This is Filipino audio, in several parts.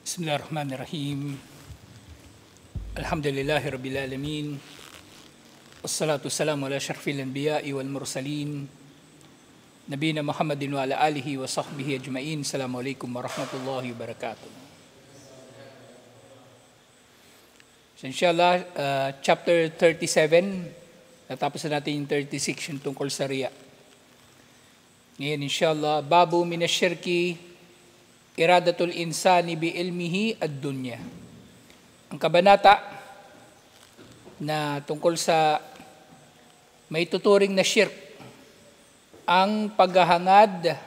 Bismillahirrahmanirrahim. Alhamdulillahi Rabbil Alamin. Wassalatu wassalamu ala syarfil anbiya'i wal mursalin. Nabiyina Muhammadin wa ala alihi wa sahbihi ajma'in. Assalamualaikum warahmatullahi wabarakatuh. So inshallah, chapter 37, natapos na natin yung 36, yung tungkol sa riya. Ngayon inshallah, babu minasyirki iradatul insani bi ilmihi ad-dunya. Ang kabanata na tungkol sa may tuturing na shirk, ang paghahangad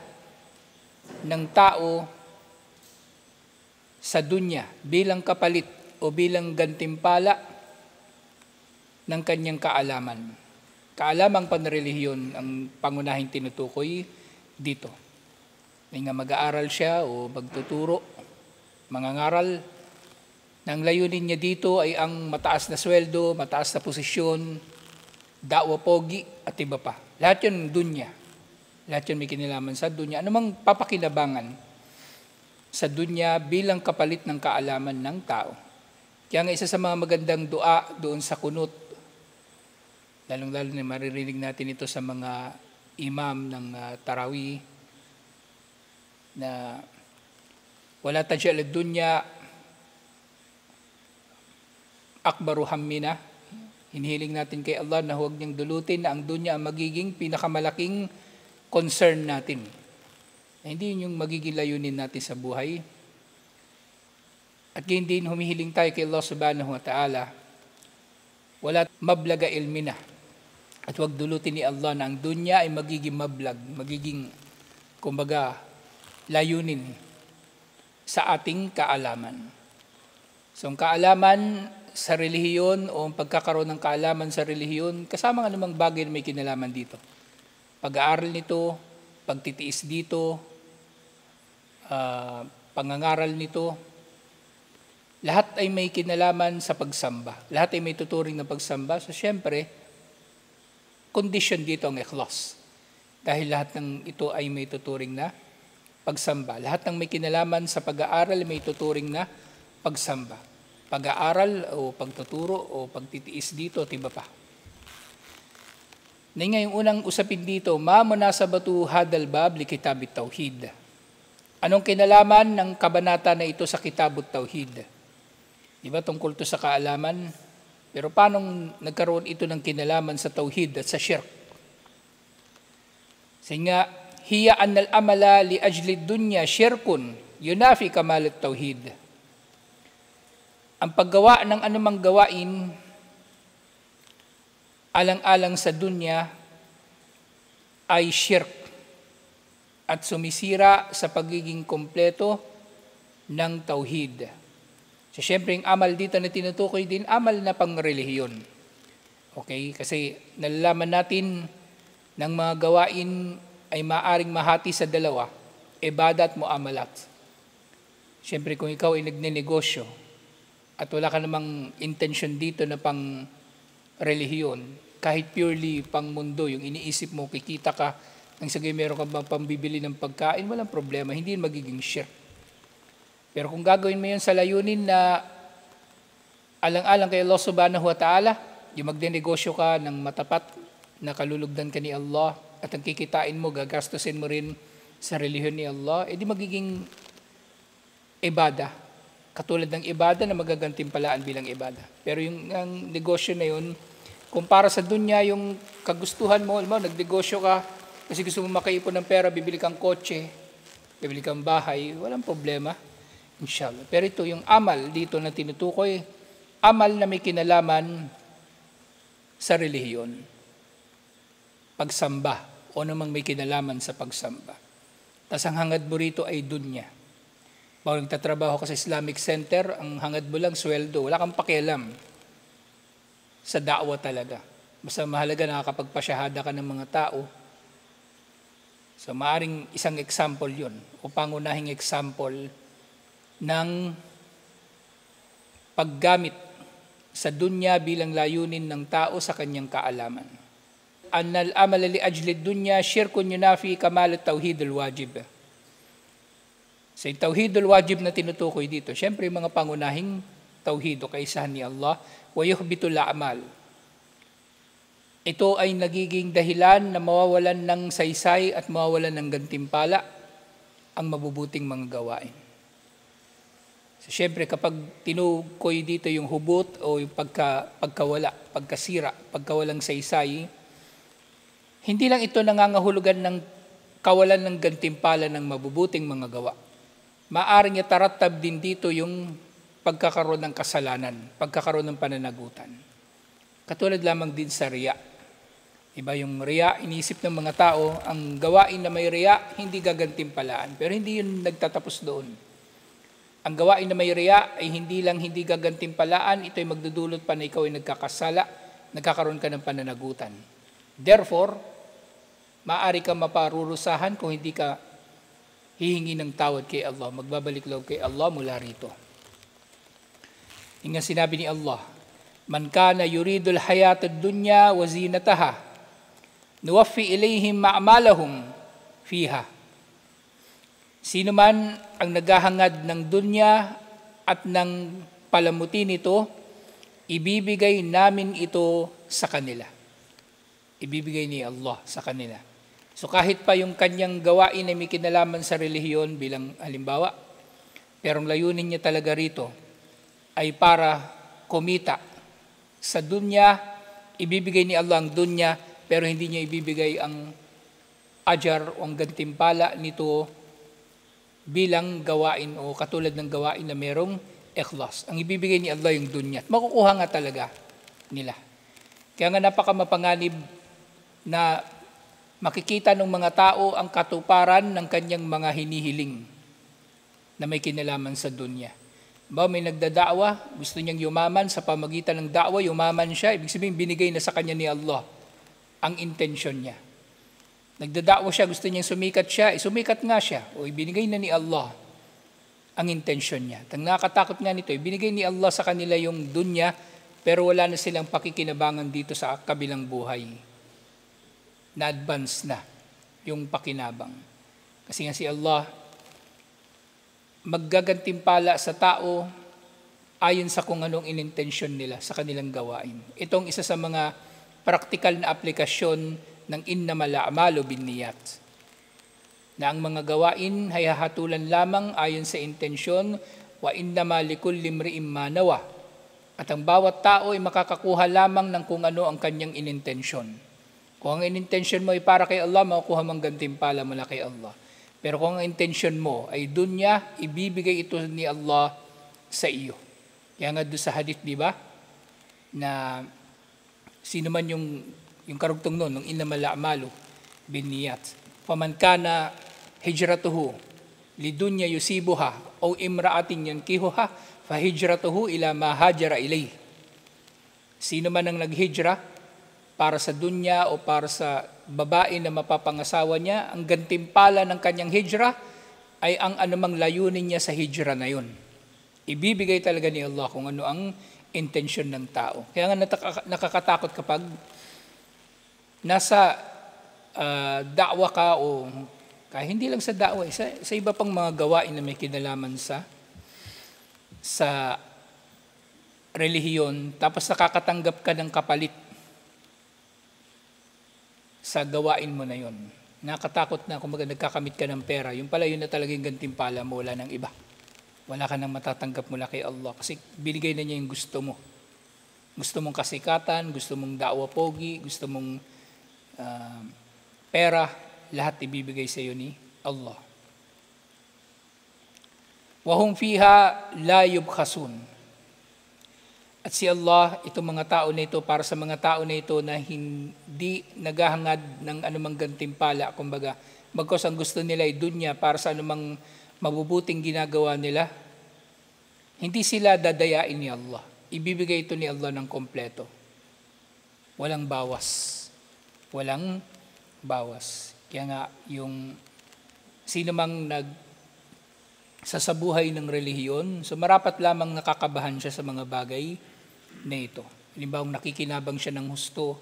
ng tao sa dunya bilang kapalit o bilang gantimpala ng kanyang kaalaman. Kaalamang panrelihiyon ang pangunahing tinutukoy dito. May nga mag-aaral siya o magtuturo, mangangaral. Nang layunin niya dito ay ang mataas na sweldo, mataas na posisyon, dawa pogi at iba pa. Lahat yun dunya. Lahat yun may kinalaman sa dunya. Ano mang papakinabangan sa dunya bilang kapalit ng kaalaman ng tao. Kaya nga isa sa mga magandang dua doon sa kunut, lalong-lalo na maririnig natin ito sa mga imam ng Tarawih, na wala tajal ad-dunya akbaru hammina. Hinihiling natin kay Allah na huwag niyang dulutin na ang dunya ang magiging pinakamalaking concern natin. Na hindi yun yung magiging layunin natin sa buhay. At gayon din humihiling tayo kay Allah subhanahu wa ta'ala, wala mablaga ilmina. At huwag dulutin ni Allah na ang dunya ay magiging mablag, magiging kumbaga layunin sa ating kaalaman. So ang kaalaman sa relihiyon o ang pagkakaroon ng kaalaman sa relihiyon, kasama nga namang bagay na may kinalaman dito. Pag-aaral nito, pagtitiis dito, pangangaral nito, lahat ay may kinalaman sa pagsamba. Lahat ay may tuturing na pagsamba. So syempre, condition dito ang ikhlas. Dahil lahat ng ito ay may tuturing na pagsamba. Lahat ng may kinalaman sa pag-aaral may tuturing na pagsamba. Pag-aaral o pagtuturo o pagtitiis dito at iba pa. Ngayong unang usapin dito, ma munasabatu hadal bab li kitabit tauhid. Anong kinalaman ng kabanata na ito sa kitabut tauhid? Diba tungkol to sa kaalaman? Pero paano nagkaroon ito ng kinalaman sa tauhid at sa shirk? Sige hiya annal amala li ajli dunya syirkun yunafi kamal at-tauhid. Ang paggawa ng anumang gawain alang-alang sa dunya ay shirk at sumisira sa pagiging kompleto ng tauhid. So syempre yung amal dito na tinutukoy din, amal na pangrelihiyon. Okay? Kasi nalalaman natin ng mga gawain ay maaring mahati sa dalawa, ibada at muamalat. Siyempre kung ikaw ay nagnenegosyo at wala ka namang intention dito na pang relihiyon, kahit purely pang mundo, yung iniisip mo, kikita ka, nang sagay meron ka bang pambibili ng pagkain, walang problema, hindi yun magiging shirk. Pero kung gagawin mo yun sa layunin na alang-alang kay Allah subhanahu wa ta'ala, yung magnenegosyo ka ng matapat na kalulugdan ka ni Allah, at ang kikitain mo, gagastusin mo rin sa relihiyon ni Allah, edi magiging ibada. Katulad ng ibada na magagantimpalaan bilang ibada. Pero yung ang negosyo na yun, kung para sa dunya yung kagustuhan mo, nagnegosyo ka, kasi gusto mo makaipon ng pera, bibili kang kotse, bibili kang bahay, walang problema, inshallah. Pero ito, yung amal dito na tinutukoy, amal na may kinalaman sa relihiyon. Pagsamba o namang may kinalaman sa pagsamba. Tas ang hangad mo rito ay dunya. Bawal nagtatrabaho ka sa Islamic Center, ang hangad mo lang sweldo. Wala kang pakialam sa da'wa talaga. Basta mahalaga nakakapagpasyahada ka ng mga tao. So maaring isang example yun o pangunahing example ng paggamit sa dunya bilang layunin ng tao sa kanyang kaalaman. Annal amala li ajli dunya syirkun yunafi kamal at-tauhid al-wajib. So yung tauhidul wajib na tinutukoy dito, syempre yung mga pangunahing tauhid o kaisahan ni Allah, wa yuhbitul a'mal. Ito ay nagiging dahilan na mawawalan ng saysay at mawawalan ng gantimpala ang mabubuting mga gawain. So, syempre kapag tinukoy dito yung hubot o yung pagkawala, pagkasira, pagkawalang saysay, hindi lang ito nangangahulugan ng kawalan ng gantimpala ng mabubuting mga gawa. Maaring itarattab din dito yung pagkakaroon ng kasalanan, pagkakaroon ng pananagutan. Katulad lamang din sa riya. Iba yung riya, iniisip ng mga tao, ang gawain na may riya, hindi gagantimpalaan. Pero hindi yun nagtatapos doon. Ang gawain na may riya ay hindi lang hindi gagantimpalaan, ito ay magdudulot pa na ikaw ay nagkakasala, nagkakaroon ka ng pananagutan. Therefore, maaari kang maparurusahan kung hindi ka hihingi ng tawad kay Allah, magbabalik loob kay Allah mula rito. Yung sinabi ni Allah, man kana yuridul hayatad dunya wa zinataha, nuwaffi ilayhim ma'malahum fiha. Sino man ang naghahangad ng dunya at ng palamuti nito, ibibigay namin ito sa kanila. Ibibigay ni Allah sa kanila. So kahit pa yung kanyang gawain ay may kinalaman sa relihiyon bilang halimbawa, pero ang layunin niya talaga rito ay para kumita sa dunya, ibibigay ni Allah ang dunya, pero hindi niya ibibigay ang ajar o ang gantimpala nito bilang gawain o katulad ng gawain na merong ikhlas. Ang ibibigay ni Allah yung dunya. At makukuha nga talaga nila. Kaya nga napakamapanganib na makikita ng mga tao ang katuparan ng kanyang mga hinihiling na may kinalaman sa dunya. May nagdadaawa, gusto niyang yumaman, sa pamagitan ng da'wa, yumaman siya, ibig sabihin binigay na sa kanya ni Allah ang intensyon niya. Nagdada'wa siya, gusto niyang sumikat siya, sumikat nga siya, o ibinigay na ni Allah ang intensyon niya. Ang nakakatakot nga nito, ibinigay ni Allah sa kanila yung dunya, pero wala na silang pakikinabangan dito sa kabilang buhay. Na-advance na yung pakinabang. Kasi nga si Allah, maggagantimpala sa tao ayon sa kung anong inintensyon nila sa kanilang gawain. Itong isa sa mga praktikal na aplikasyon ng innamal a'malu binniyat. Na ang mga gawain ay hahatulan lamang ayon sa intensyon wa innama likulli imri'in ma nawa. At ang bawat tao ay makakakuha lamang ng kung ano ang kanyang inintensyon. Kung ang inintensyon mo ay para kay Allah, makukuha mong gantimpala mula kay Allah. Pero kung ang intensyon mo ay dunya, ibibigay ito ni Allah sa iyo. Kaya nga doon sa hadith, di ba? Na sino man yung karugtong nun, ng innamal a'malu binniyat. Faman kana hijratuhu lidunya yusibuha o imra'atin yankihuha fa hijratuhu ila ma hajara ilay. Sino man ang naghijra para sa dunya o para sa babae na mapapangasawa niya, ang gantimpala ng kanyang hijra ay ang anumang layunin niya sa hijra na yun. Ibibigay talaga ni Allah kung ano ang intensyon ng tao. Kaya nga nakakatakot kapag nasa da'wa ka o kahit hindi lang sa da'wa, sa iba pang mga gawain na may kinalaman sa relihiyon, tapos nakakatanggap ka ng kapalit sa gawain mo na yon. Nakatakot na kung nagkakamit ka ng pera, yung pala yun na talagang gantimpala mo, wala ng iba. Wala ka nang matatanggap mula kay Allah kasi binigay na niya yung gusto mo. Gusto mong kasikatan, gusto mong da'wa pogi, gusto mong pera, lahat ibibigay sa iyo ni Allah. Wahum fiha la yubkhasun. At si Allah, itong mga tao na ito, para sa mga tao na ito na hindi naghahangad ng anumang gantimpala, kumbaga, bagkos ang gusto nila ay dunya para sa anumang mabubuting ginagawa nila, hindi sila dadayain ni Allah. Ibibigay ito ni Allah ng kompleto. Walang bawas. Walang bawas. Kaya nga, yung sino mang sasabuhay ng relihiyon, so marapat lamang nakakabahan siya sa mga bagay na ito. Halimbawa, nakikinabang siya ng husto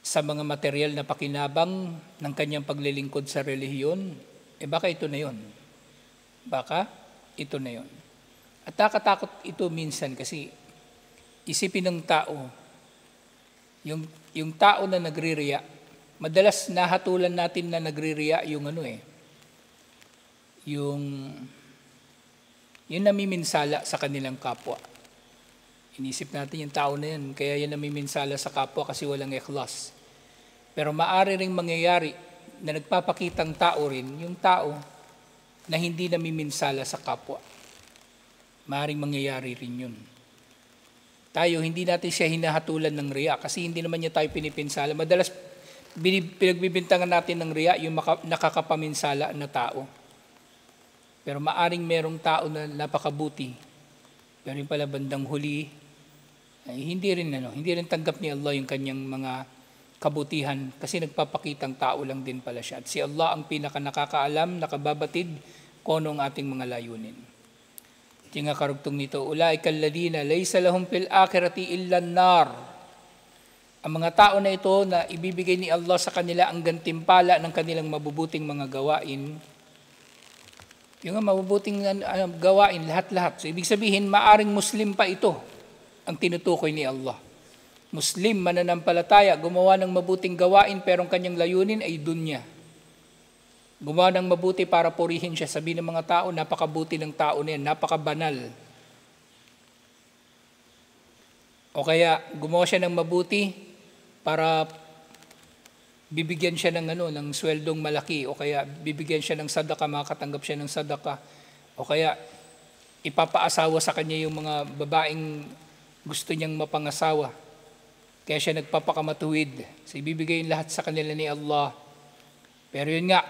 sa mga material na pakinabang ng kanyang paglilingkod sa relihiyon, baka ito na yun. Baka ito na yon. At nakatakot ito minsan kasi isipin ng tao, yung tao na nagririya, madalas nahatulan natin na nagririya yung yung namiminsala sa kanilang kapwa. Inisip natin yung tao na yun, kaya yan namiminsala sa kapwa kasi walang ikhlas. Pero maaari ring mangyayari na nagpapakitang tao rin yung tao na hindi namiminsala sa kapwa. Maaaring mangyayari rin yun. Tayo, hindi natin siya hinahatulan ng riya kasi hindi naman niya tayo pinipinsala. Madalas pinagbibintangan natin ng riya yung nakakapaminsala na tao. Pero maaring merong tao na napakabuti. Pero yung pala bandang huli, ay hindi rin tanggap ni Allah yung kanyang mga kabutihan kasi nagpapakitang tao lang din pala siya. At si Allah ang pinaka nakakaalam, nakababatid kung ano ang ating mga layunin. Yung karugtong nito, ulaika alladhina laysa lahum fil akhirati illa an-nar. Ang mga tao na ito na ibibigay ni Allah sa kanila ang gantimpala ng kanilang mabubuting mga gawain. Yung mabubuting gawain, lahat-lahat. So ibig sabihin, maaring Muslim pa ito ang tinutukoy ni Allah. Muslim, mananampalataya, gumawa ng mabuting gawain pero ang kanyang layunin ay dunya. Gumawa ng mabuti para purihin siya. Sabi ng mga tao, napakabuti ng tao na yan, napakabanal. O kaya gumawa siya ng mabuti para bibigyan siya ng sweldong malaki, o kaya bibigyan siya ng sadaka, makatanggap siya ng sadaka, o kaya ipapaasawa sa kanya yung mga babaeng gusto niyang mapangasawa. Kaya siya nagpapakamatuwid. So ibibigay lahat sa kanila ni Allah. Pero yun nga,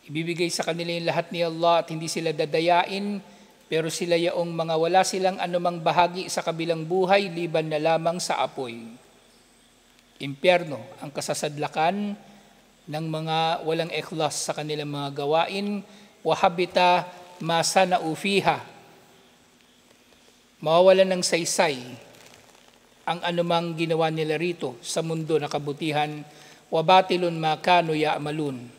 ibibigay sa kanila yung lahat ni Allah at hindi sila dadayain, pero sila yaong mga wala silang anumang bahagi sa kabilang buhay liban na lamang sa apoy. Impyerno ang kasasadlakan ng mga walang ikhlas sa kanilang mga gawain. Wahabita masana'u fiha. Mawawalan ng saysay ang anumang ginawa nila rito sa mundo na kabutihan. Wabatilun ma kanu ya'malun.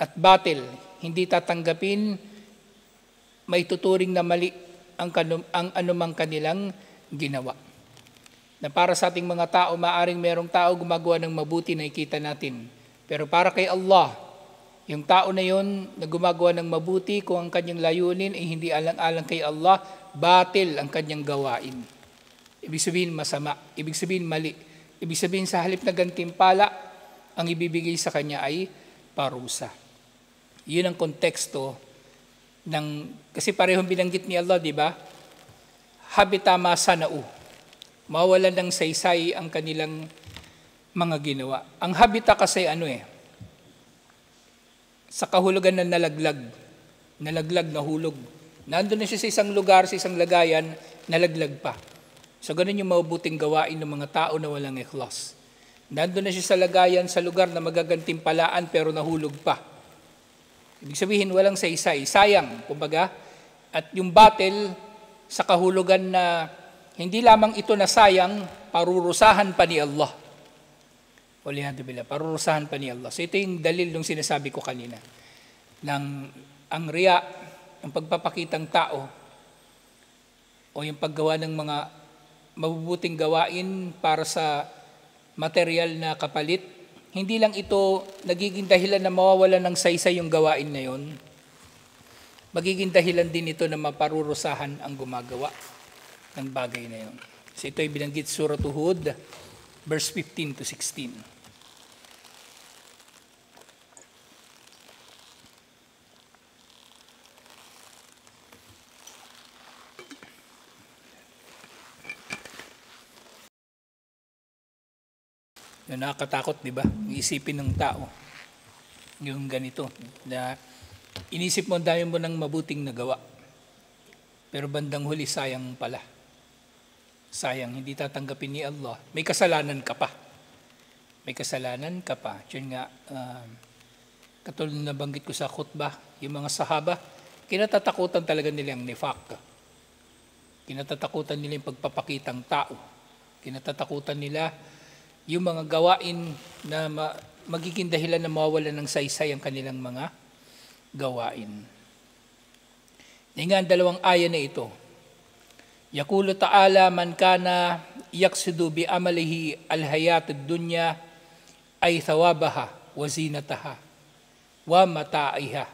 At batil, hindi tatanggapin, may tuturing na mali ang anumang kanilang ginawa. Na para sa ating mga tao, maaring merong tao gumagawa ng mabuti na ikita natin. Pero para kay Allah, yung tao na yon na gumagawa ng mabuti, kung ang kanyang layunin ay hindi alang-alang kay Allah, batil ang kanyang gawain. Ibig sabihin masama, ibig sabihin mali. Ibig sabihin sa halip na gantimpala, ang ibibigay sa kanya ay parusa. Yun ang konteksto kasi parehong binanggit ni Allah, di ba? Habita masana'u. Mawalan ng saysay ang kanilang mga ginawa. Ang habita kasi sa kahulugan na nalaglag, nahulog. Nandun na siya sa isang lugar, sa isang lagayan, nalaglag pa. So ganun yung mabuting gawain ng mga tao na walang ikhlas. Nandun na siya sa lagayan, sa lugar na magagantimpalaan pero nahulog pa. Ibig sabihin, walang saysay. Sayang, kumbaga. At yung battle sa kahulugan na hindi lamang ito na sayang, parurusahan pa ni Allah. Parurusahan pa ni Allah. So ito yung dalil ng sinasabi ko kanina. Ang riya, ang pagpapakitang tao, o yung paggawa ng mga mabubuting gawain para sa material na kapalit, hindi lang ito nagiging dahilan na mawawalan ng saysay yung gawain na yon. Magiging dahilan din ito na maparurusahan ang gumagawa ng bagay na yon. So ito ay binanggit Surah Hud, verse 15 to 16. Na nakakatakot, di ba? Isipin ng tao yung ganito, na inisip mo ang dami mo ng mabuting nagawa, pero bandang huli sayang pala. Sayang, hindi tatanggapin ni Allah. May kasalanan ka pa. Yun nga, katulad na banggit ko sa khutbah, yung mga sahaba, kinatatakutan talaga nila ang nifaq. Kinatatakutan nila yung pagpapakitang tao. Kinatatakutan nila yung mga gawain na magiging dahilan na mawawalan ng saysay ang kanilang mga gawain. Nga ang dalawang aya na ito. Yaqulu ta'ala man kana yaqsidu bi amalihi al-hayat ad-dunya ay thawabaha wa zinataha wa mata'iha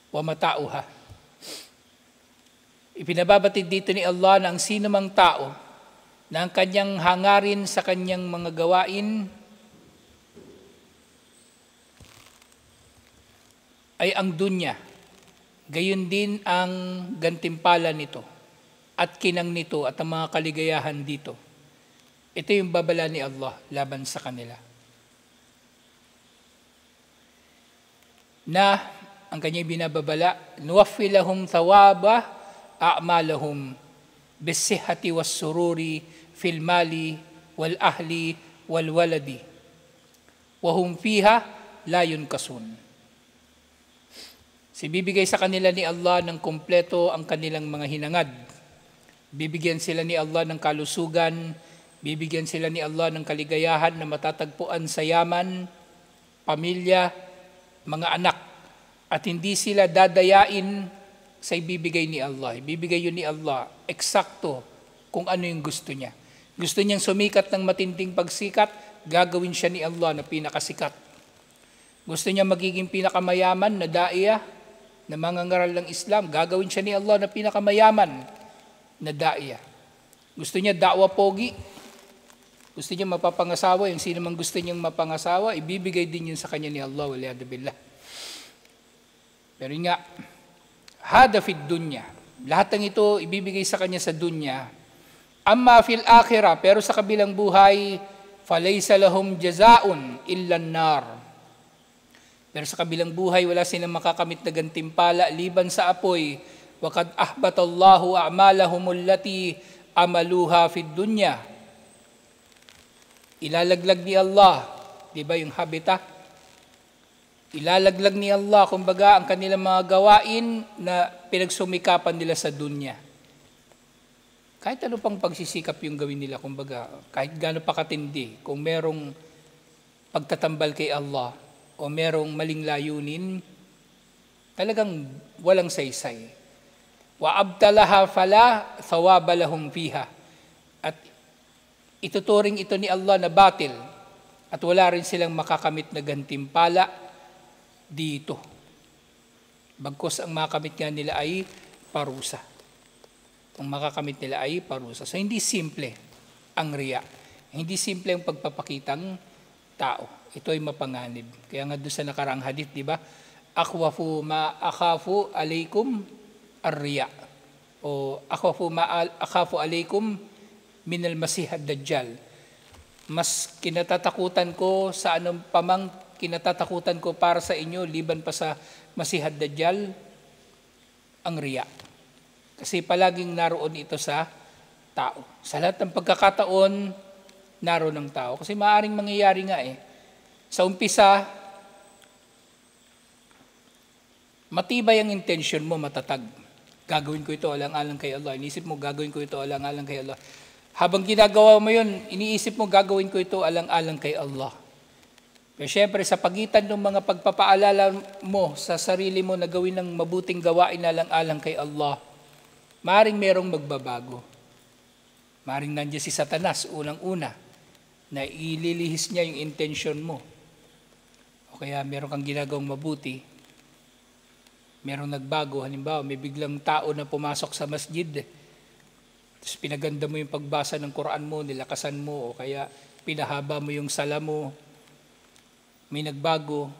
wa mata'uha. Ipinababatid dito ni Allah na ang sino mang tao na ang kanyang hangarin sa kanyang mga gawain ay ang dunya, gayon din ang gantimpala nito at kinang nito at ang mga kaligayahan dito. Ito yung babala ni Allah laban sa kanila. Na ang kanyang binababala, nuwaffi lahum thawaba a'malahum bisihhati was-sururi fil mali wal ahli wal waladi wa hum fiha la yunkasun. Bibigay sa kanila ni Allah ng kumpleto ang kanilang mga hinangad. Bibigyan sila ni Allah ng kalusugan, bibigyan sila ni Allah ng kaligayahan na matatagpuan sa yaman, pamilya, mga anak. At hindi sila dadayain sa ibibigay ni Allah. Ibibigay yun ni Allah, eksakto kung ano yung gusto niya. Gusto niyang sumikat ng matinding pagsikat, gagawin siya ni Allah na pinakasikat. Gusto niya magiging pinakamayaman na daiya, na mangangaral ng Islam, gagawin siya ni Allah na pinakamayaman na daiya. Gusto niya da'wa pogi, gusto niya mapapangasawa, yung sino mang gusto niyang mapangasawa, ibibigay din yun sa kanya ni Allah, waliyadu billah. Pero nga, hada fid dunya, lahat ng ito ibibigay sa kanya sa dunya. Amma fil akhirah, pero sa kabilang buhay, falaysa lahum jazaun illa an-nar. Pero sa kabilang buhay, wala silang makakamit na gantimpala liban sa apoy. وَقَدْ أَحْبَتَ اللَّهُ أَعْمَالَهُمُ الَّتِي أَمَلُوهَا فِي الدُّنْيَا. Ilalaglag ni Allah, di ba yung habita? Ilalaglag ni Allah, kumbaga, ang kanilang mga gawain na pinagsumikapan nila sa dunya. Kahit ano pang pagsisikap yung gawin nila, kumbaga, kahit gaano pa katindi, kung merong pagtatambal kay Allah, o merong maling layunin, talagang walang saysay. Wa abtalaha fala thawaba lahum fiha. At ituturing ito ni Allah na batil at wala rin silang makakamit na gantimpala dito. Bagkus ang makakamit nga nila ay parusa. Ang makakamit nila ay parusa. So hindi simple ang riya. Hindi simple ang pagpapakitang tao. Ito ay mapanganib. Kaya nga doon sa nakaraang hadith, di ba? Akhwafu ma akhafu alaykum ar-riya. O akhwafu ma akhafu alaykum min al-masih ad-dajjal. Mas kinatatakutan ko sa anong pamang kinatatakutan ko para sa inyo liban pa sa masih ad-dajjal, ang riya. Kasi palaging naroon ito sa tao. Sa lahat ng pagkakataon, naroon ng tao. Kasi maaaring mangyayari nga sa umpisa, matibay ang intention mo, matatag. Gagawin ko ito alang-alang kay Allah. Iniisip mo, gagawin ko ito alang-alang kay Allah. Habang ginagawa mo yun, iniisip mo, gagawin ko ito alang-alang kay Allah. Pero syempre, sa pagitan ng mga pagpapaalala mo sa sarili mo na gawin ng mabuting gawain alang-alang kay Allah, maaaring merong magbabago. Maaaring nandiyan si Satanas, unang-una, na ililihis niya yung intention mo. Kaya meron kang ginagawang mabuti, merong nagbago, halimbawa may biglang tao na pumasok sa masjid, tapos pinaganda mo yung pagbasa ng Quran mo, nilakasan mo, o kaya pinahaba mo yung sala mo, may nagbago.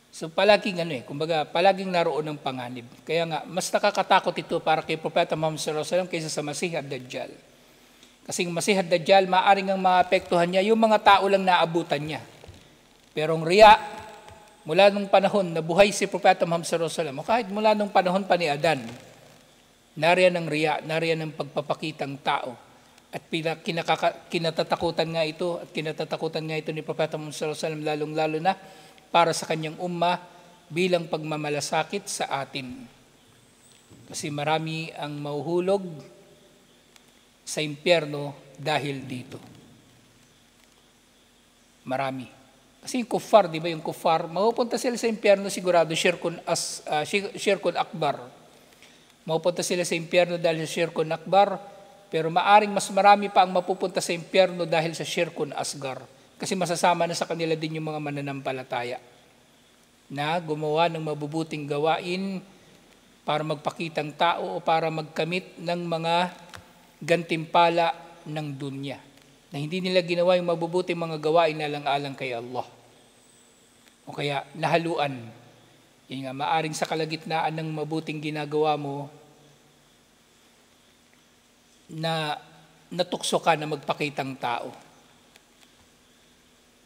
So palaging kumbaga palaging naroon ng panganib. Kaya nga, mas nakakatakot ito para kay Propeta Muhammad sallallahu alaihi wasallam kaysa sa Masih ad-Dajjal. Kasi yung Masih ad-Dajjal, maaaring ang maapektuhan niya, yung mga tao lang naabutan niya. Pero ang riya, mula nung panahon na buhay si Propeta Muhammad sallallahu alaihi wasallam, o kahit mula nung panahon pa ni Adan, nariyan ng riya, nariyan ng pagpapakitang tao. At kinatatakutan nga ito, ni Propeta Muhammad sallallahu alaihi wasallam, lalong-lalo na para sa kanyang umma bilang pagmamalasakit sa atin. Kasi marami ang mahuhulog sa impyerno dahil dito. Marami. Kasi yung kuffar, di ba yung kuffar, mapupunta sila sa impyerno sigurado, shirkun akbar. Mapupunta sila sa impyerno dahil sa shirkun akbar, pero maaring mas marami pa ang mapupunta sa impyerno dahil sa shirkun asgar. Kasi masasama na sa kanila din yung mga mananampalataya na gumawa ng mabubuting gawain para magpakitang tao o para magkamit ng mga gantimpala ng dunya. Na hindi nila ginawa yung mabubuting mga gawain na alang-alang kay Allah. O kaya nahaluan. Yun nga, maaring sa kalagitnaan ng mabuting ginagawa mo, na natukso ka na magpakitang tao.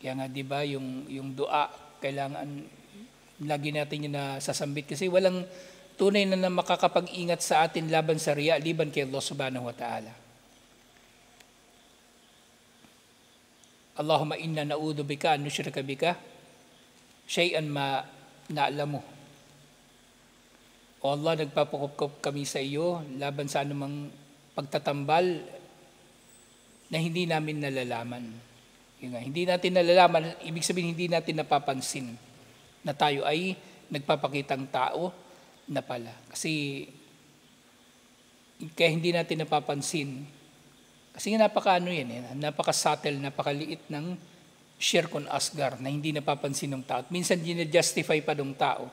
Kaya nga, di ba, yung dua, kailangan, lagi natin yung nasasambit kasi walang tunay na makakapag-ingat sa atin laban sa riya, liban kay Allah subhanahu wa ta'ala. Allahumma inna na'udhu bika an nushrika bika shay'an ma na'lamu. O Allah, nagpapakupkop kami sa iyo laban sa anumang pagtatambal na hindi namin nalalaman. Yun nga, hindi natin nalalaman, ibig sabihin hindi natin napapansin na tayo ay nagpapakitang tao na pala. Kasi kaya hindi natin napapansin, kasi napaka-subtle, napakaliit ng shirkun asgar na hindi napapansin ng tao. Minsan gina-justify pa ng tao.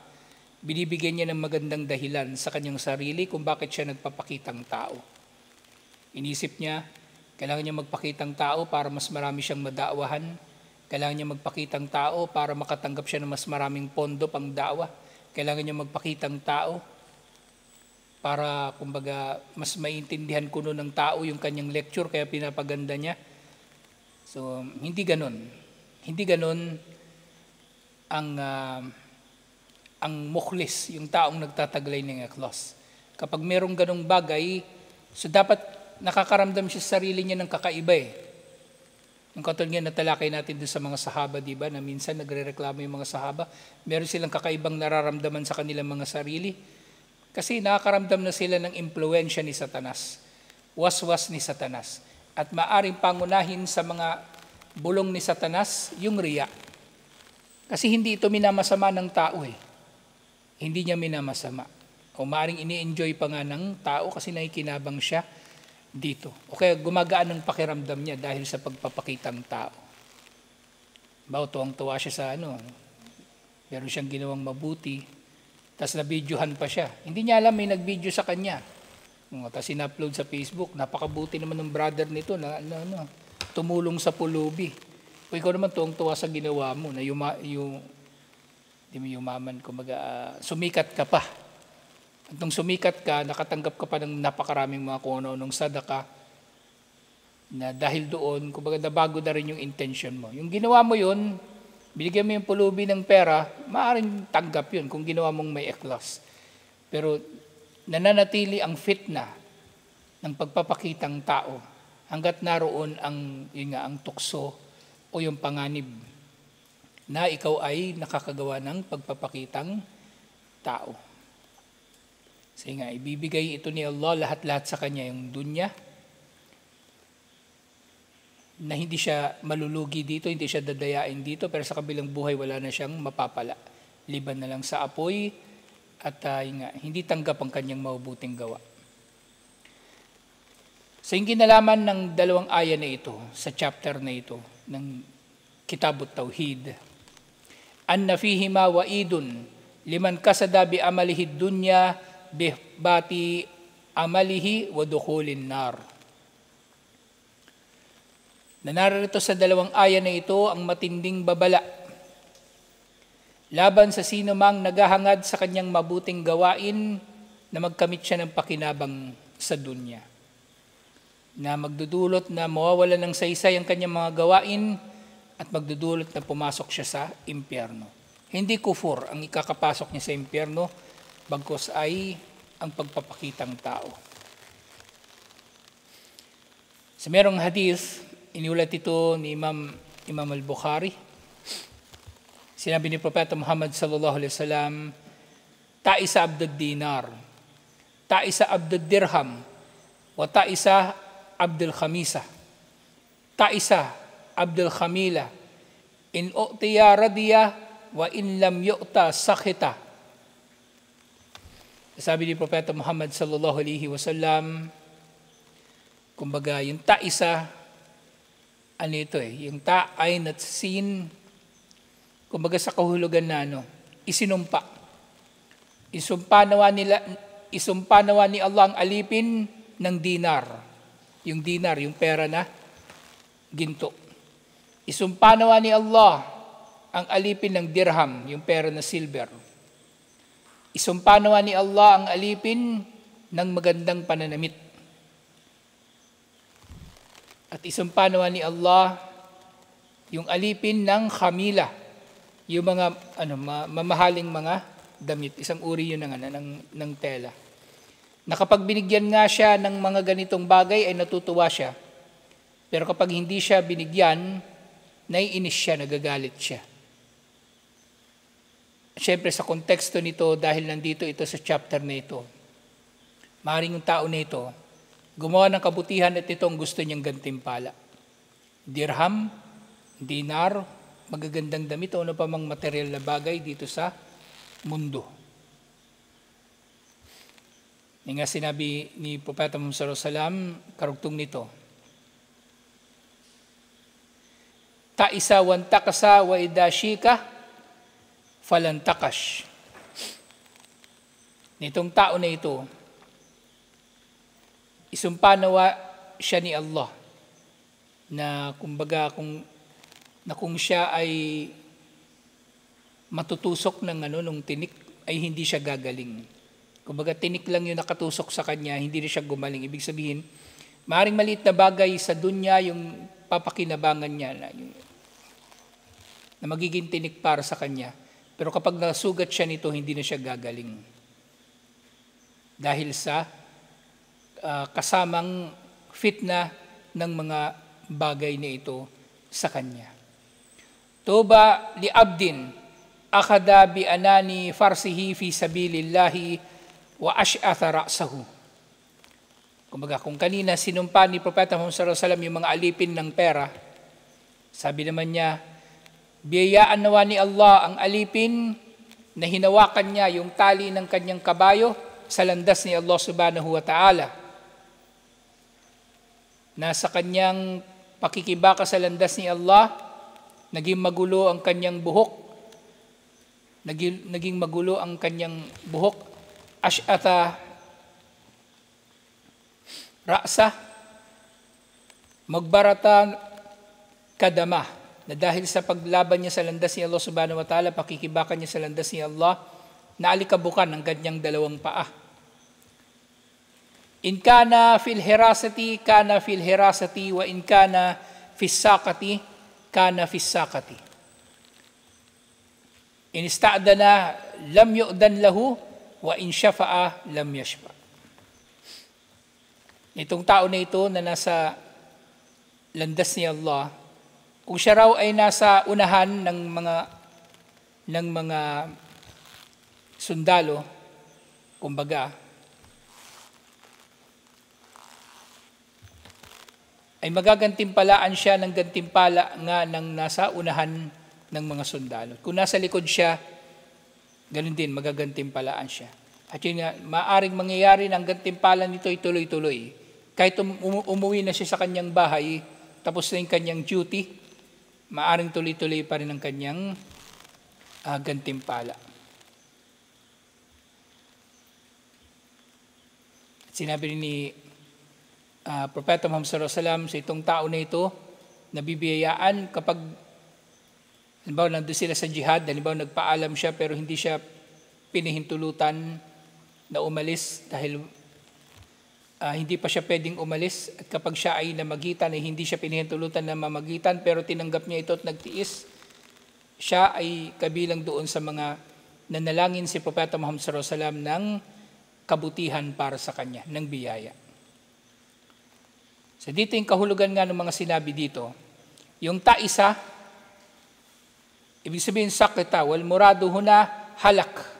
Binibigyan niya ng magandang dahilan sa kanyang sarili kung bakit siya nagpapakitang tao. Inisip niya, kailangan niya magpakitang tao para mas marami siyang madaawahan. Kailangan niya magpakitang tao para makatanggap siya ng mas maraming pondo pang daawa. Kailangan niya magpakitang tao para, kumbaga, mas maintindihan kuno ng tao yung kanyang lecture kaya pinapaganda niya. So, hindi ganun. Hindi ganun ang mukhlis, yung taong nagtataglay ng ikhlas. Kapag merong ganung bagay, so dapat nakakaramdam siya sa sarili niya ng kakaiba eh. Yung katulad nga natalakay natin doon sa mga sahaba, di ba, na minsan nagre-reklamo yung mga sahaba, meron silang kakaibang nararamdaman sa kanilang mga sarili. Kasi nakakaramdam na sila ng impluensya ni Satanas, waswas ni Satanas. At maaring pangunahin sa mga bulong ni Satanas yung riya. Kasi hindi ito minamasama ng tao eh. Hindi niya minamasama. O maaring ini-enjoy pa nga ng tao kasi nakikinabang siya dito. O kaya gumagaan ng pakiramdam niya dahil sa pagpapakitang tao. Bawa tuwang-tuwa siya sa meron siyang ginawang mabuti, tapos na-videohan pa siya. Hindi niya alam may nag-video sa kanya. Tapos in-upload sa Facebook, napakabuti naman ng brother nito na tumulong sa pulubi. O ikaw naman tuwang-tuwa sa ginawa mo, na yumaman, sumikat ka pa. At nung sumikat ka, nakatanggap ka pa ng napakaraming mga kung ano-anong sadaka na dahil doon, kumbaga nabago na rin yung intention mo. Yung ginawa mo yun, binigyan mo yung pulubi ng pera, maaaring tanggap yun kung ginawa mong may ikhlas. Pero nananatili ang fitna ng pagpapakitang tao hanggat naroon ang tukso o yung panganib na ikaw ay nakakagawa ng pagpapakitang tao. Kasi nga, ibibigay ito ni Allah lahat-lahat sa kanya, yung dunya, na hindi siya malulugi dito, hindi siya dadayain dito, pero sa kabilang buhay wala na siyang mapapala. Liban na lang sa apoy at hindi tanggap ang kanyang mabubuting gawa. So yung kinalaman ng dalawang aya na ito, sa chapter na ito, ng Kitabut Tauhid, anna fihima wa'idun liman kasada bi amalihi dunya bihbati amalihi wa dukhulin nar. Narito sa dalawang aya na ito ang matinding babala laban sa sino mang naghahangad sa kanyang mabuting gawain na magkamit siya ng pakinabang sa dunya, na magdudulot na mawawala ng saysay ang kanyang mga gawain at magdudulot na pumasok siya sa impyerno. Hindi kufur ang ikakapasok niya sa impyerno, bagkus ay ang pagpapakitang tao. Sa merong hadith, iniulat ito ni Imam al-Bukhari. Sinabi ni Propeta Muhammad sallallahu alaihi wasallam, ta'isa abdud dinar, ta'isa abdud dirham, wa ta'isa abdul khamisa, ta'isa abdul khamila, In u'tiya radiya wa in lam yu'ta sakhita. Sabi ni Propeta Muhammad sallallahu alaihi wasallam, kumbaga yung ta isa, ano ito yung ta ay not seen, kumbaga sa kahulugan na isinumpa. Isumpa nawa ni Allah ang alipin ng dinar. Yung dinar, yung pera na ginto. Isumpa nawa ni Allah ang alipin ng dirham, yung pera na silver. Isumpa nawa ni Allah ang alipin ng magandang pananamit. At isumpa nawa ni Allah yung alipin ng khamila, yung mga mamahaling mga damit. Isang uri yun ng tela. Na kapag binigyan nga siya ng mga ganitong bagay ay natutuwa siya. Pero kapag hindi siya binigyan, naiinis siya, nagagalit siya. Siyempre sa konteksto nito, dahil nandito ito sa chapter na ito, maaaring yung tao na ito, gumawa ng kabutihan at ito ang gusto niyang gantimpala. Dirham, dinar, magagandang damit o ano pa mang material na bagay dito sa mundo. Yung nga sinabi ni Propeta Muhammad sallallahu alaihi wasallam, karugtong nito, ta'isa wantakasa wa idashika falantakash. Nitong tao na ito, isumpa nawa siya ni Allah na kumbaga kung siya ay matutusok nung tinik ay hindi siya gagaling. Kumbaga tinik lang yung nakatusok sa kanya, hindi na siya gumaling. Ibig sabihin, maaaring maliit na bagay sa dunya yung papakinabangan niya na magiging tinik para sa kanya. Pero kapag nasugat siya nito, hindi na siya gagaling. Dahil sa kasamang fitna ng mga bagay na ito sa kanya. Tuba li abdin akhada bi anani farsihi fi sabilillahi wa ash'atha ra'sahu. Kumbaga kung kanina sinumpa ni Propeta Muhammad sallallahu alaihi wasallam yung mga alipin ng pera, sabi naman niya, biyayaan nawa ni Allah ang alipin na hinawakan niya yung tali ng kanyang kabayo sa landas ni Allah subhanahu wa ta'ala. Nasa kanyang pakikibaka sa landas ni Allah, naging magulo ang kanyang buhok. Naging magulo ang kanyang buhok. Ash'atha ra'sa, magbarata kadama, na dahil sa paglaban niya sa landas ni Allah subhanahu wa ta'ala, pakikibakan niya sa landas ni Allah, naalikabukan ang kanyang dalawang paa. In kana fil hirasati, kana fil hirasati, wa in kana fis sakati, kana fis sakati. In ista'dana, lam yu'dan lahu, wa in syafa'a, lam yashfa. Itong tao na ito na nasa landas ni Allah, kung siya raw ay nasa unahan ng mga sundalo, kumbaga, ay magagantimpalaan siya ng gantimpala nga ng nasa unahan ng mga sundalo. Kung nasa likod siya, ganun din, magagantimpalaan siya. At yun nga, maaring mangyayari ng gantimpala nito ay tuloy-tuloy. Kahit umuwi na siya sa kanyang bahay, tapos na yung kanyang duty, maaring tuloy-tuloy pa rin ang kanyang gantimpala. At sinabi ni Propeta Muhammad sallallahu alaihi wasallam sa itong tao na ito, nabibiyayaan kapag halimbawa nandun sila sa jihad, halimbawa nagpaalam siya pero hindi siya pinahintulutan na umalis dahil hindi pa siya pwedeng umalis, at kapag siya ay namagitan ay hindi siya pinahintulutan na mamagitan pero tinanggap niya ito at nagtiis, siya ay kabilang doon sa mga nanalangin si Propeta Muhammad sallallahu alaihi wasallam ng kabutihan para sa kanya, ng biyaya. So dito yung kahulugan nga ng mga sinabi dito, yung taisa, ibig sabihin sakita, wal muradu huna halak.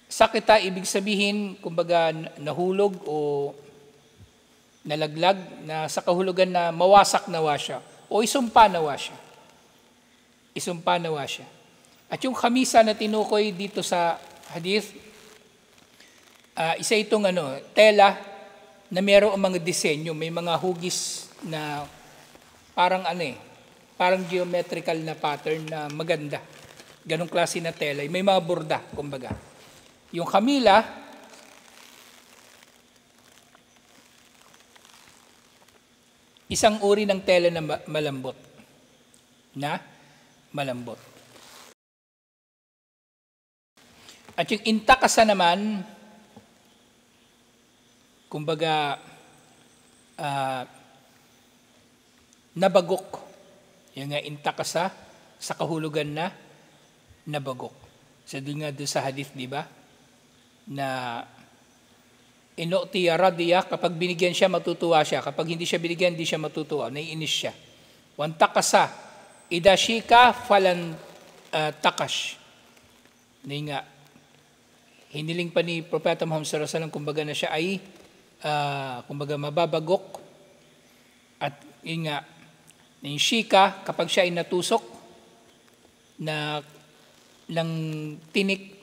Sakita, ibig sabihin, kumbaga nahulog o nalaglag, na sa kahulugan na mawasak nawa siya o isumpa nawa siya. isumpa nawa siya. At yung kamisa na tinukoy dito sa hadith, isa itong tela na mayroong mga disenyo, may mga hugis na parang parang geometrical na pattern na maganda. Ganong klase na tela, may mga burda, kumbaga. Yung kamila, isang uri ng tela na malambot. At yung intakasa naman, kumbaga, nabagok. Yung nga intakasa, sa kahulugan na nabagok. So doon nga doon sa hadith, di ba? Na inu'tiya radiya, kapag binigyan siya, matutuwa siya. Kapag hindi siya binigyan, hindi siya matutuwa. Naiinis siya. Wantakasa, idashika falan takash. Nga, hiniling pa ni Propeta Muhammad sallallahu alaihi wasallam, kumbaga na siya ay, kumbaga mababagok. At yun nga, yung shika, kapag siya ay natusok na ng tinik,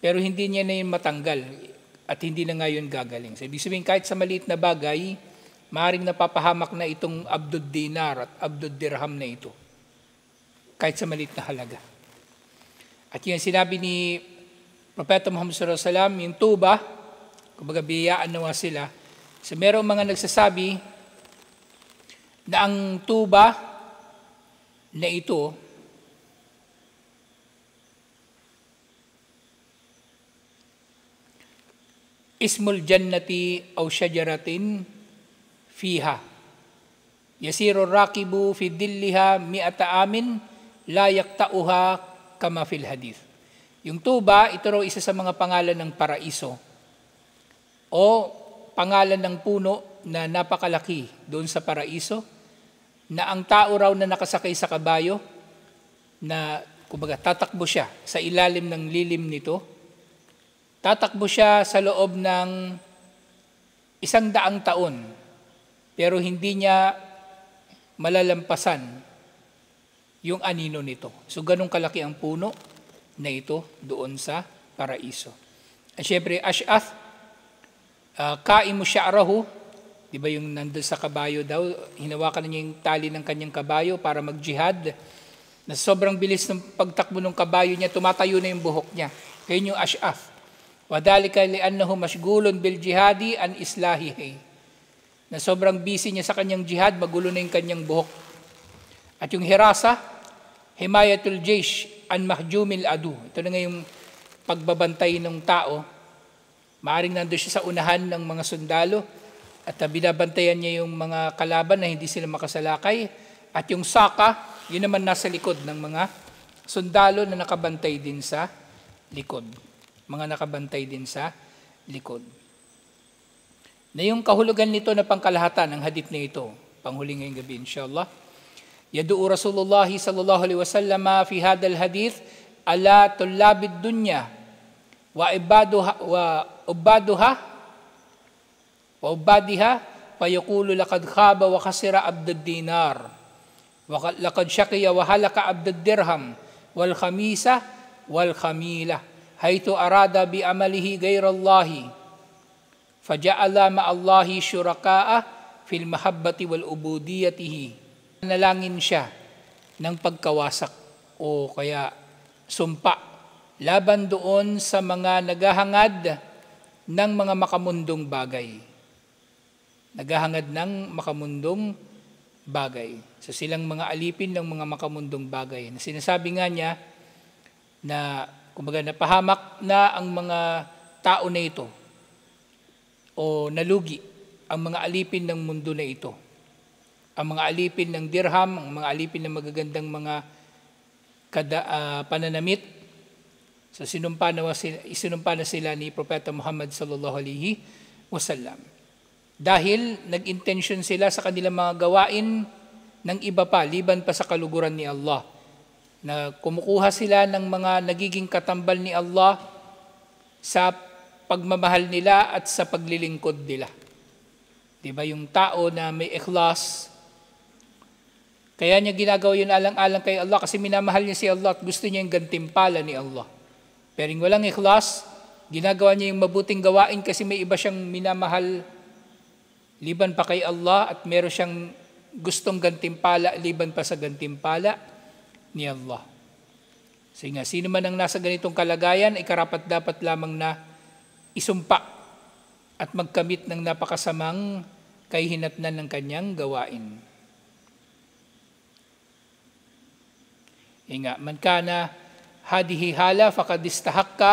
pero hindi niya na yun matanggal at hindi na ngayon gagaling. So, ibig sabihin, kahit sa maliit na bagay, maaaring napapahamak na itong abdud dinar at abdud dirham na ito. Kahit sa maliit na halaga. At yun sinabi ni Propeta Muhammad sallallahu alaihi wasallam, yung tuba, kumbaga biyayaan nawa sila. So, merong mga nagsasabi na ang tuba na ito ismul jannati aw syajaratin fiha yasiru rakibu fi dilliha mi'ata amin la yaqta'uha kama fil hadith. Yung tuba, ito raw isa sa mga pangalan ng paraiso o pangalan ng puno na napakalaki doon sa paraiso, na ang tao raw na nakasakay sa kabayo, na kumbaga tatakbo siya sa ilalim ng lilim nito, tatakbo siya sa loob ng 100 taon, pero hindi niya malalampasan yung anino nito. So ganun kalaki ang puno na ito doon sa paraiso. At syempre, Ash'ath, kaimu sya'rahu, di ba yung nandun sa kabayo daw, hinawakan niya yung tali ng kanyang kabayo para mag-jihad, na sobrang bilis ng pagtakbo ng kabayo niya, tumatayo na yung buhok niya. Kaya yung Ash'ath. Wadhalika li'annahu mashgulun bil jihadi an islahihi. Na sobrang busy niya sa kanyang jihad, magulo na yung kanyang buhok. At yung Hirasa, himayatul jaysh an mahjumil adu. Ito na nga yung pagbabantay ng tao. Maaring nandun siya sa unahan ng mga sundalo at binabantayan niya yung mga kalaban na hindi sila makasalakay. At yung Saka, yun naman nasa likod ng mga sundalo na nakabantay din sa likod. Na yung kahulugan nito na pangkalahatan ng hadith na ito, panghuli ngayong gabi inshallah. Yadu'u Rasulullah sallallahu alaihi wasallam fi hadal hadith ala tullabid dunya wa ubadiha fa yaqulu laqad khaba wa khasira abdud dinar wa laqad shaqiya wa halaka abdud dirham wal khamisa wal khamila haythu arada bi amalihi ghayrallahi faja'ala ma'allahi syuraka'a fil mahabbati wal ubudiyatihi. Nalangin siya ng pagkawasak o kaya sumpa laban doon sa mga naghahangad ng mga makamundong bagay. So silang mga alipin ng mga makamundong bagay. Na sinasabi nga niya na kumbaga napahamak na ang mga tao na ito o nalugi ang mga alipin ng mundo na ito. Ang mga alipin ng dirham, ang mga alipin ng magagandang mga pananamit. So isinumpa na sila ni Propeta Muhammad sallallahu alaihi wasallam. Dahil nag-intention sila sa kanilang mga gawain ng iba pa, liban pa sa kaluguran ni Allah. Na kumukuha sila ng mga nagiging katambal ni Allah sa pagmamahal nila at sa paglilingkod nila. Diba yung tao na may ikhlas, Kaya niya ginagawa yun alang-alang kay Allah kasi minamahal niya si Allah at gusto niya yung gantimpala ni Allah. Pero yung walang ikhlas, ginagawa niya yung mabuting gawain kasi may iba siyang minamahal liban pa kay Allah at meron siyang gustong gantimpala liban pa sa gantimpala ni Allah. Sige nga, sino man ang nasa ganitong kalagayan ay karapat dapat lamang na isumpa at magkamit ng napakasamang kahihinatnan ng kanyang gawain. Inga, man kana hadihi hala faqad istahaqqa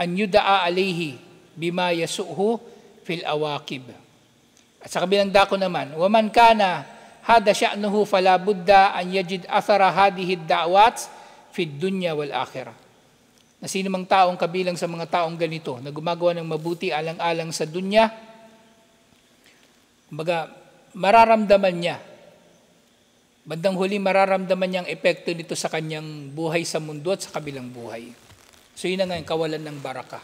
an yuda'a alayhi bima yasu'hu fil awaqib. At sa kabilang dako naman, wa man kana hada sya'nuhu fala budda an yajid athara hadihi ad-da'wat fid dunya wal akhirah. Na sino mang taong kabilang sa mga taong ganito na gumagawa ng mabuti alang-alang sa dunya, kumbaga mararamdaman niya, bandang huli mararamdaman niyang epekto nito sa kanyang buhay sa mundo at sa kabilang buhay. So yun na nga yung kawalan ng baraka.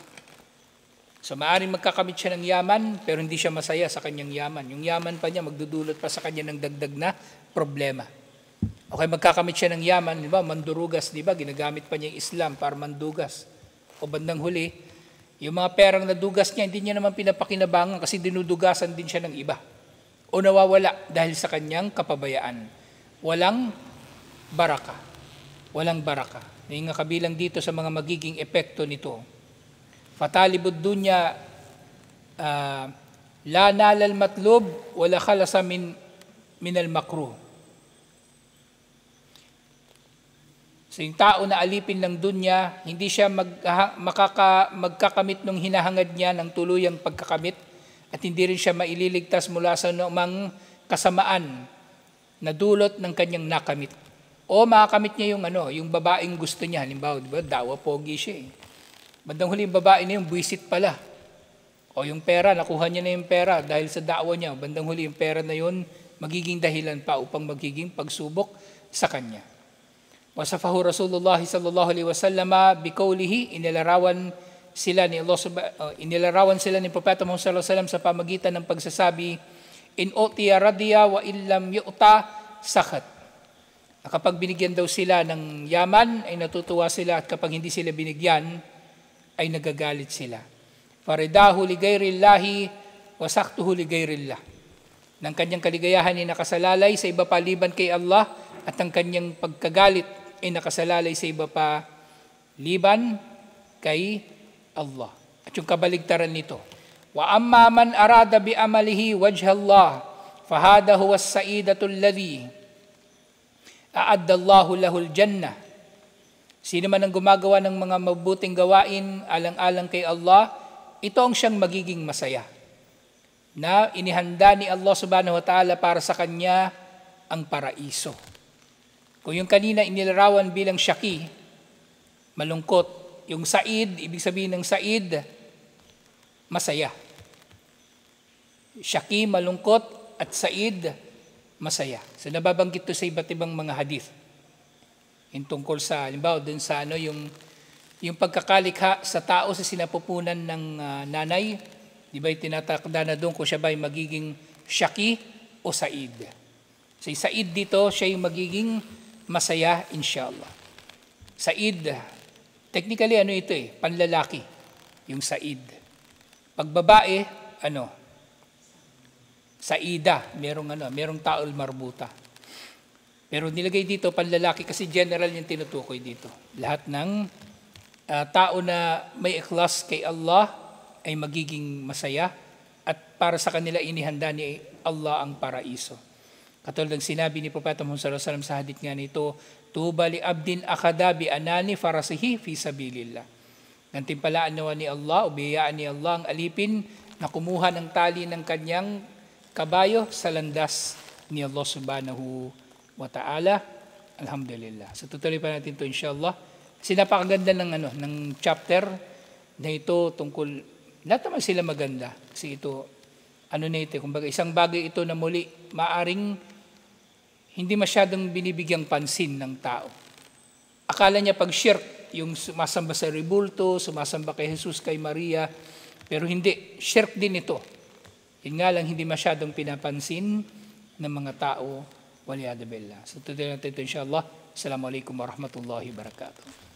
So maaaring magkakamit siya ng yaman pero hindi siya masaya sa kanyang yaman. Yung yaman pa niya magdudulot pa sa kanya ng dagdag na problema. Okay, magkakamit siya ng yaman, di ba? Mandurugas, di ba? Ginagamit pa niya yung Islam para mandugas. O bandang huli, yung mga perang nadugas niya, hindi niya naman pinapakinabangan kasi dinudugasan din siya ng iba. O nawawala dahil sa kanyang kapabayaan. Walang baraka. Walang baraka. Yung nga kabilang dito sa mga magiging epekto nito. Fatalibud dunya la nalal matlub wala khalasa min al makruh. So yung tao na alipin ng dunya, hindi siya magkakamit ng hinahangad niya ng tuluyang pagkakamit at hindi rin siya maililigtas mula sa anumang kasamaan na dulot ng kanyang nakamit. O makakamit niya yung babaeng gusto niya. Halimbawa, diba, dawa pogi siya eh. Bandang huli yung babae na yung buwisit pala. O yung pera, nakuha niya na yung pera dahil sa dawa niya. Bandang huli yung pera na yun, magiging dahilan pa upang magiging pagsubok sa kanya. Wasafahu Rasulullah sallallahu alaihi wasallam biqaulihi, inilarawan sila ni Propeta Muhammad sallallahu alaihi wasallam sa pamagitan ng pagsasabi, in utiya radiya wa illam yu'ta sakhat. Kapag binigyan daw sila ng yaman, ay natutuwa sila at kapag hindi sila binigyan, ay nagagalit sila. Faridahu li ghayrillahi wa saktuhu li ghayrillah. Nang kanyang kaligayahan ay nakasalalay sa iba pa liban kay Allah at ang kanyang pagkagalit ay nakasalalay sa iba pa liban kay Allah. At yung kabaligtaran nito, wa amma man arada bi amalihi wajha Allah fahada huwa as-sa'idatu alladhi a'adda Allahu lahul jannah. Sino man ang gumagawa ng mga mabuting gawain alang-alang kay Allah, ito ang siyang magiging masaya. Na inihanda ni Allah subhanahu wa ta'ala para sa kanya ang paraiso. Kung yung kanina inilarawan bilang syaki, malungkot, yung Said, ibig sabihin ng Said, masaya. Syaki, malungkot, at Said, masaya. So nababanggit to sa iba't ibang mga hadith. Yung tungkol sa, halimbawa, dun sa yung pagkakalikha sa tao sa sinapupunan ng nanay, di ba tinatakda na doon kung siya ba ay magiging syaki o Said. So yung Said dito, siya yung magiging masaya, inshallah. Said, technically ito panlalaki, yung Said. Pag babae, Saida, merong taol marbuta. Pero nilagay dito panlalaki kasi general yung tinutukoy dito. Lahat ng tao na may ikhlas kay Allah ay magiging masaya at para sa kanila inihanda ni Allah ang paraiso. Katulad ng sinabi ni Propeta Muhammad sallallahu alaihi wasallam sa hadith nga nito, tuba li abdin akhada bi anani farasihi fi sabilillah. Gantimpalaan nawa ni Allah, ubiyaan ni Allah ang alipin na kumuha ng tali ng kanyang kabayo sa landas ni Allah subhanahu wa ta'ala. Alhamdulillah. So tutuloy pa natin ito inshallah. Kasi napakaganda ng chapter na ito tungkol, lahat naman sila maganda. Kasi ito, kumbaga isang bagay ito na muli, maaring hindi masyadong binibigyang pansin ng tao. Akala niya pag shirk, yung sumasamba sa rebulto, sumasamba kay Jesus, kay Maria, pero hindi, shirk din ito. Yun nga lang hindi masyadong pinapansin ng mga tao Waliyadu billah. So tuloy natin ito insyaAllah. Assalamualaikum warahmatullahi wabarakatuh.